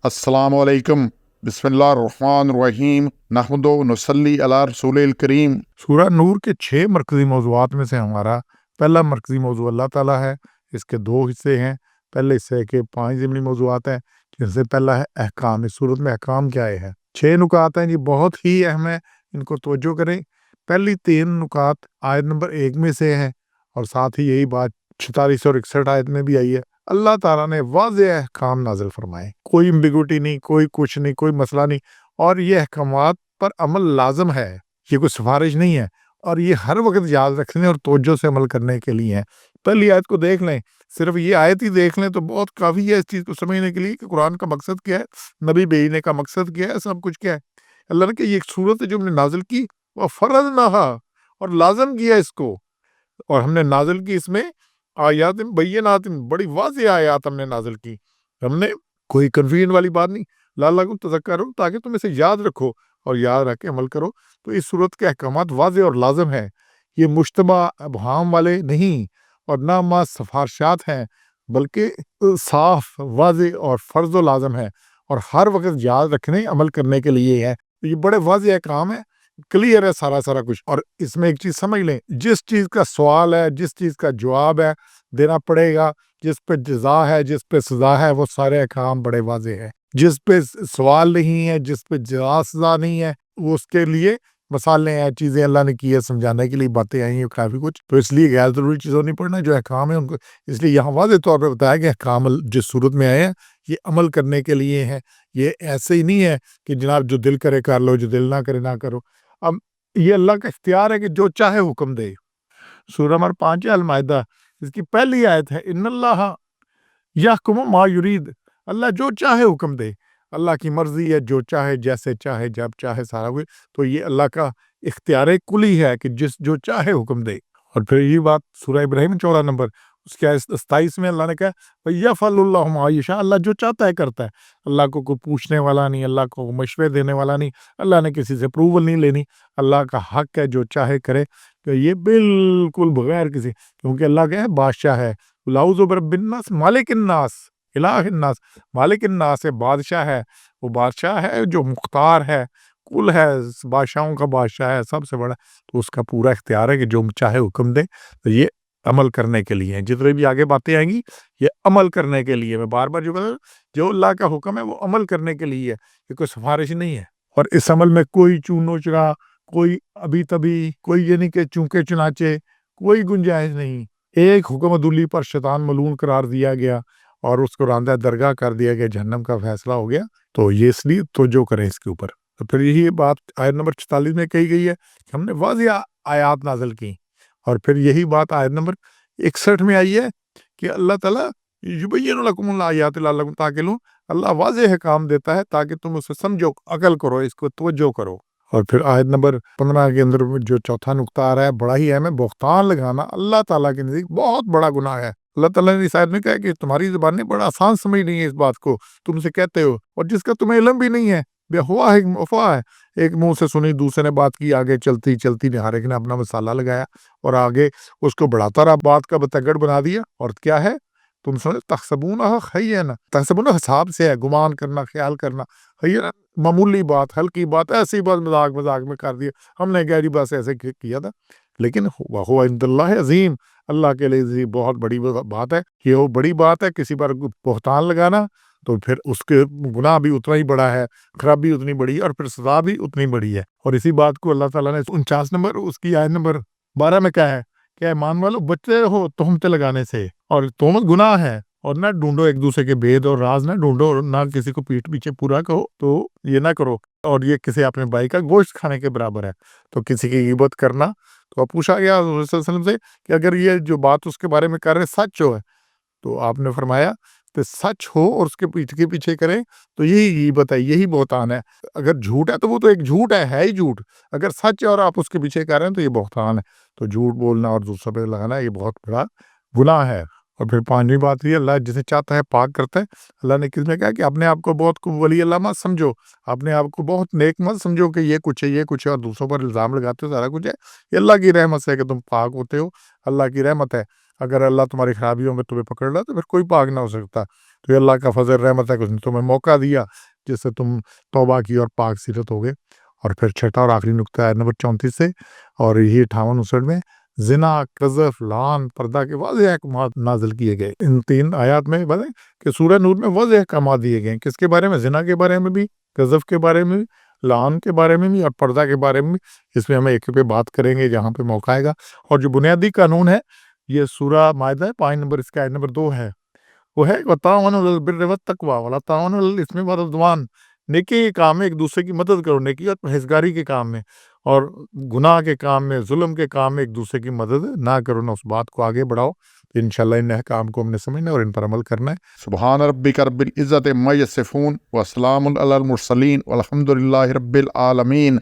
अस्सलामु अलैकुम, बिस्मिल्लाहिर्रहमानिर्रहीम, नहमदु व नुसल्ली अला रसूलिल करीम। सूरह नूर के 6 मरकज़ी मौज़ूआत में से हमारा पहला मरकज़ी मौज़ू अल्लाह ताला है। इसके 2 हिस्से हैं। पहले हिस्से के 5 ज़िमनी मौज़ूआत हैं, जिनसे पहला है अहकाम। इस सूरत में अहकाम क्या है? 6 नुकात हैं जी, बहुत ही अहम है, इनको तवज्जो करें। पहली 3 नुकात आयत नंबर 1 में से हैं और साथ ही यही बात 46 और 61 आयत में भी आई है। अल्लाह ताला ने वाज़ेह अहकाम नाज़िल फरमाए, कोई एम्बिगुइटी नहीं, कोई कुछ नहीं, कोई मसला नहीं, और ये अहकामात पर अमल लाज़िम है, ये कोई सिफारिश नहीं है, और ये हर वक्त याद रखने और तवज्जो से अमल करने के लिए है। पहली आयत को देख लें, सिर्फ ये आयत ही देख लें तो बहुत काफ़ी है इस चीज़ को समझने के लिए कि कुरान का मकसद क्या है, नबी भेजने का मकसद क्या है, सब कुछ क्या है। अल्लाह ने कि ये सूरत जो हमने नाजिल की वह फ़रज़नाहा, और लाज़िम किया इसको, और हमने नाजिल की इसमें आयात बय्यिनात, बड़ी वाज़ेह आयात हमने नाजिल की। हमने कोई कन्फ्यूजन वाली बात नहीं, लअल्लकुम तज़क्करून, ताकि तुम इसे याद रखो और याद रख के अमल करो। तो इस सूरत के अहकामात वाज़ेह और लाज़िम हैं। ये मुश्तबा अबहाम वाले नहीं और ना मा सिफारिशात हैं, बल्कि साफ वाज़ेह और फ़र्ज़ व लाज़िम है, और हर वक्त याद रखने अमल करने के लिए है। तो ये बड़े वाज़ेह अहकाम है, क्लियर है सारा कुछ। और इसमें एक चीज़ समझ लें, जिस चीज़ का सवाल है, जिस चीज़ का जवाब है, देना पड़ेगा, जिस पे जज़ा है, जिस पे सज़ा है, वो सारे अहकाम बड़े वाज़ेह है। जिस पे सवाल नहीं है, जिस पे जज़ा सज़ा नहीं है, वो उसके लिए मसाले हैं, चीज़ें अल्लाह ने की है, समझाने के लिए बातें आई हैं काफ़ी कुछ। तो इसलिए गैर ज़रूरी चीज़ों नहीं पढ़ना, जो अहकाम है उनको इसलिए यहाँ वाज़ेह तौर पे बताया कि अहकाम जिस सूरत में आए हैं ये अमल करने के लिए हैं। ये ऐसे ही नहीं है कि जनाब जो दिल करे कर लो, जो दिल ना करे ना करो। अब ये अल्लाह का इख्तियार है कि जो चाहे हुक्म दे। सूरह नंबर 5 है अल-माइदा, इसकी पहली आयत है, इन्नल्लाह यहकुमु मा युरीद। अल्लाह जो चाहे हुक्म दे, अल्लाह की मर्जी है, जो चाहे, जैसे चाहे, जब चाहे, सारा कुछ। तो ये अल्लाह का इख्तियार कुली है कि जो चाहे हुक्म दे। और फिर ये बात सूरह इब्राहिम 14 नंबर उसके 27 में अल्लाह ने कहा, यफ़अलुल्लाहु मा यशा, अल्लाह जो चाहता है करता है। अल्लाह को कोई पूछने वाला नहीं, अल्लाह को मशवरे देने वाला नहीं, अल्लाह ने किसी से अप्रूवल नहीं लेनी। अल्लाह का हक है जो चाहे करे, तो ये बिल्कुल बगैर किसी, क्योंकि अल्लाह क्या है, बादशाह है। लाउज़ु बिरब्बिन्नास मालिकिन्नास इलाहिन्नास, मालिकिन्नास है, बादशाह है। वो बादशाह है जो मुख्तार है, कुल है, बादशाहों का बादशाह है, सबसे बड़ा। तो उसका पूरा इख्तियार है कि जो चाहे हुक्म दे, तो ये अमल करने के लिए हैं। जितनी भी आगे बातें आएंगी ये अमल करने के लिए। मैं बार बार जो कहता हूं, जो अल्लाह का हुक्म है वो अमल करने के लिए है, ये कोई सिफारिश नहीं है। और इस अमल में कोई चूनो चुरा, कोई अभी तभी, कोई ये नहीं कि चूंके चुनाचे, कोई गुंजाइश नहीं। एक हुक्म अदुली पर शैतान मलून करार दिया गया और उसको रांदा दरगाह कर दिया गया, जहन्नम का फैसला हो गया। तो ये इसलिए तो जो करें इसके ऊपर। तो फिर यही बात आयत नंबर 46 में कही गई है कि हमने वाज़ेह आयात नाज़िल की। और फिर यही बात आयत नंबर 61 में आई है कि अल्लाह ताला युबय्यिनु लकुमुल आयाति लअल्लकुम ताक़िलून, अल्लाह वाज़ेह अहकाम देता है ताकि तुम उसे समझो, अकल करो, इसको तवज्जो करो। और फिर आयत नंबर 15 के अंदर जो चौथा नुक्ता आ रहा है, बड़ा ही अहम है। बहतान लगाना अल्लाह ताला के नज़दीक बहुत बड़ा गुनाह है। अल्लाह ताला ने इस आयत में कहा कि तुम्हारी ज़ुबानें बड़ा आसान समझ नहीं है इस बात को, तुमसे कहते हो, और जिसका तुम्हें इल्म भी नहीं है। बेहुआ है, अफवाह है। एक मुंह से सुनी, दूसरे ने बात की, आगे चलती चलती हर एक ने अपना मसाला लगाया और आगे उसको बढ़ाता रहा, बात का बतंगड़ बना दिया। और क्या है, तुम समझ तहसबूनहा हय्यन, तहसबून हिसाब से है, गुमान करना, ख्याल करना, हय्यन मामूली बात, हल्की बात, ऐसी बात मजाक मजाक में कर दिया, हमने गहरी बात से ऐसे किया था। लेकिन हुआ इंदल्लाह अज़ीम, अल्लाह के लिए बहुत बड़ी बात है। ये वो बड़ी बात है किसी पर बहतान लगाना, तो फिर उसके गुनाह भी उतना ही बड़ा है, खराबी उतनी बड़ी है, और फिर सजा भी उतनी बड़ी है। और इसी बात को अल्लाह ताला ने 49 नंबर उसकी आयत नंबर 12 में कहा है, क्या ईमान वालों, बचते हो तोहमतें लगाने से, और तोहमत गुनाह है। और ना ढूंढो एक दूसरे के भेद और राज, ना ढूंढो, और ना किसी को पीठ पीछे पूरा कहो, तो ये ना करो। और ये किसी अपने भाई का गोश्त खाने के बराबर है। तो किसी की गिबत करना, तो पूछा गया रसूल सल्लल्लाहु अलैहि वसल्लम से कि अगर ये जो बात उसके बारे में कर रहे सच हो है, तो आपने फरमाया कि सच हो और उसके पीठ के पीछे करें तो यही गीबत है, यही बहतान है। अगर झूठ है तो वो तो एक झूठ है ही झूठ। अगर सच है और आप उसके पीछे कर रहे हैं तो ये बहतान है। तो झूठ बोलना और दूसरों पे लगाना ये बहुत बड़ा गुनाह है। और फिर 5वीं बात ये, अल्लाह जिसे चाहता है पाक करता है। अल्लाह ने किसमें कहा कि अपने आप को बहुत वली अल्लाह मत समझो, अपने आप को बहुत नेक मत समझो कि ये कुछ है, ये कुछ है, और दूसरों पर इल्ज़ाम लगाते हो सारा कुछ है। ये अल्लाह की रहमत से है कि तुम पाक होते हो, अल्लाह की रहमत है। اگر اللہ تمہاری خرابیوں میں تمہیں پکڑ رہا تو پھر کوئی پاک نہ ہو سکتا. تو یہ اللہ کا فضل رحمت ہے کہ اس نے تمہیں موقع دیا جس سے تم توبہ کی اور پاک سیرت ہو گئے. اور پھر چھٹا اور آخری نقطہ ہے نمبر 34 سے، اور یہ 58-59 میں زنا، قذف، لعن، پردہ کے واضح احکامات نازل کیے گئے. ان 3 آیات میں بتائیں کہ سورہ نور میں واضح احکامات دیے گئے ہیں. کس کے بارے میں؟ زنا کے بارے میں بھی، قذف کے بارے میں بھی، لعن کے بارے میں بھی، اور پردہ کے بارے میں بھی. اس میں ہمیں ایک پہ بات کریں گے جہاں پہ موقع آئے گا. اور جو بنیادی قانون ہے یہ سورہ مائدہ 5 نمبر، اس کا آیت نمبر 2 ہے، وہ ہے وَتَعَاوَنُوا عَلَى الْبِرِّ وَالتَّقْوَىٰ وَلَا تَعَاوَنُوا عَلَى الْإِثْمِ وَالْعُدْوَانِ. نیکی کے کام میں ایک دوسرے کی مدد کرو، نیکی اور پرہیزگاری کے کام میں، اور گناہ کے کام میں، ظلم کے کام میں ایک دوسرے کی مدد نہ کرو، نہ اس بات کو آگے بڑھاؤ. انشاءاللہ ان احکام کو ہم نے سمجھنا اور ان پر عمل کرنا ہے. سبحان ربک رب العزت عما یصفون وسلام علی المرسلین والحمد للہ رب العالمین.